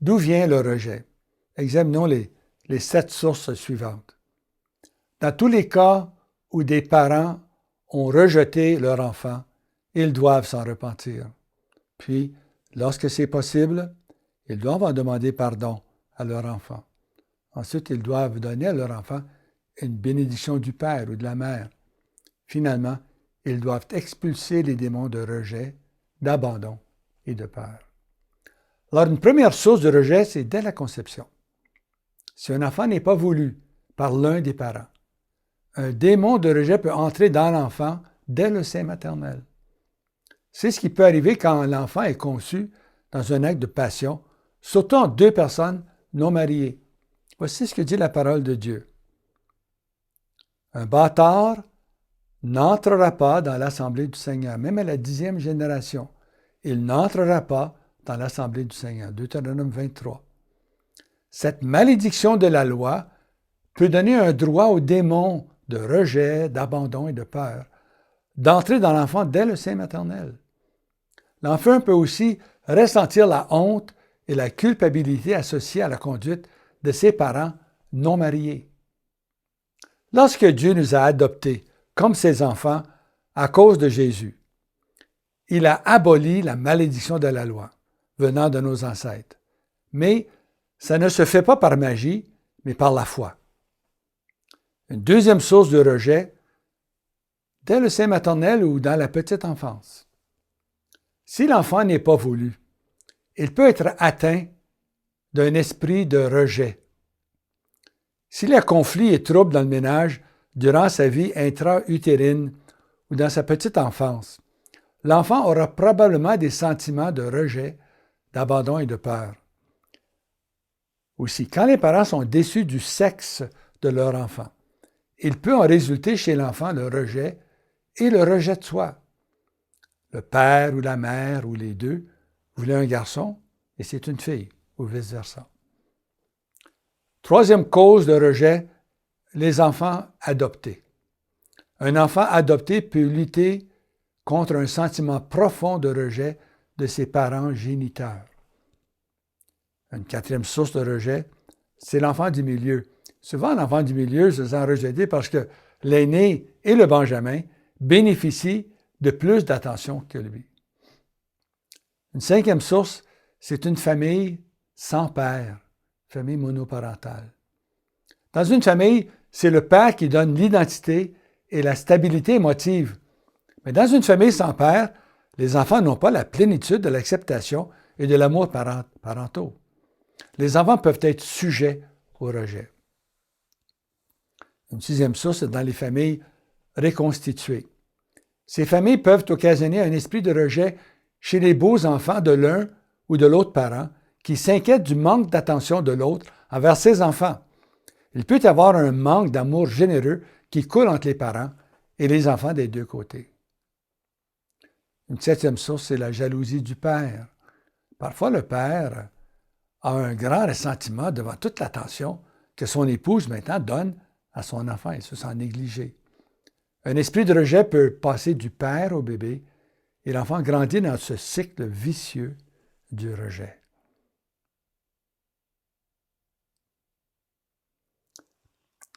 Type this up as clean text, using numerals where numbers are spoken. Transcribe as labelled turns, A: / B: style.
A: D'où vient le rejet? Examinons les 7 sources suivantes. Dans tous les cas où des parents ont rejeté leur enfant, ils doivent s'en repentir. Puis, lorsque c'est possible, ils doivent en demander pardon à leur enfant. Ensuite, ils doivent donner à leur enfant une bénédiction du père ou de la mère. Finalement, ils doivent expulser les démons de rejet, d'abandon et de peur. Alors, une première source de rejet, c'est dès la conception. Si un enfant n'est pas voulu par l'un des parents, un démon de rejet peut entrer dans l'enfant dès le sein maternel. C'est ce qui peut arriver quand l'enfant est conçu dans un acte de passion, surtout entre 2 personnes non mariées. Voici ce que dit la parole de Dieu. Un bâtard n'entrera pas dans l'assemblée du Seigneur, même à la 10e génération. Il n'entrera pas dans l'assemblée du Seigneur. Deutéronome 23. Cette malédiction de la loi peut donner un droit aux démons de rejet, d'abandon et de peur, d'entrer dans l'enfant dès le sein maternel. L'enfant peut aussi ressentir la honte et la culpabilité associées à la conduite de ses parents non mariés. Lorsque Dieu nous a adoptés comme ses enfants à cause de Jésus, il a aboli la malédiction de la loi venant de nos ancêtres. Mais ça ne se fait pas par magie, mais par la foi. Une deuxième source de rejet, dès le sein maternel ou dans la petite enfance. Si l'enfant n'est pas voulu, il peut être atteint d'un esprit de rejet. S'il y a conflit et trouble dans le ménage durant sa vie intra-utérine ou dans sa petite enfance, l'enfant aura probablement des sentiments de rejet, d'abandon et de peur. Aussi, quand les parents sont déçus du sexe de leur enfant, il peut en résulter chez l'enfant le rejet et le rejet de soi. Le père ou la mère ou les deux voulaient un garçon et c'est une fille, ou vice-versa. Troisième cause de rejet, les enfants adoptés. Un enfant adopté peut lutter contre un sentiment profond de rejet de ses parents géniteurs. Une quatrième source de rejet, c'est l'enfant du milieu. Souvent, l'enfant du milieu se sent rejeté parce que l'aîné et le benjamin bénéficient de plus d'attention que lui. Une cinquième source, c'est une famille sans père, famille monoparentale. Dans une famille, c'est le père qui donne l'identité et la stabilité émotive. Mais dans une famille sans père, les enfants n'ont pas la plénitude de l'acceptation et de l'amour parentaux. Les enfants peuvent être sujets au rejet. Une sixième source, c'est dans les familles reconstituées. Ces familles peuvent occasionner un esprit de rejet chez les beaux enfants de l'un ou de l'autre parent qui s'inquiètent du manque d'attention de l'autre envers ses enfants. Il peut y avoir un manque d'amour généreux qui coule entre les parents et les enfants des deux côtés. Une septième source, c'est la jalousie du père. Parfois, le père a un grand ressentiment devant toute l'attention que son épouse maintenant donne à son enfant et se sent négligé. Un esprit de rejet peut passer du père au bébé et l'enfant grandit dans ce cycle vicieux du rejet.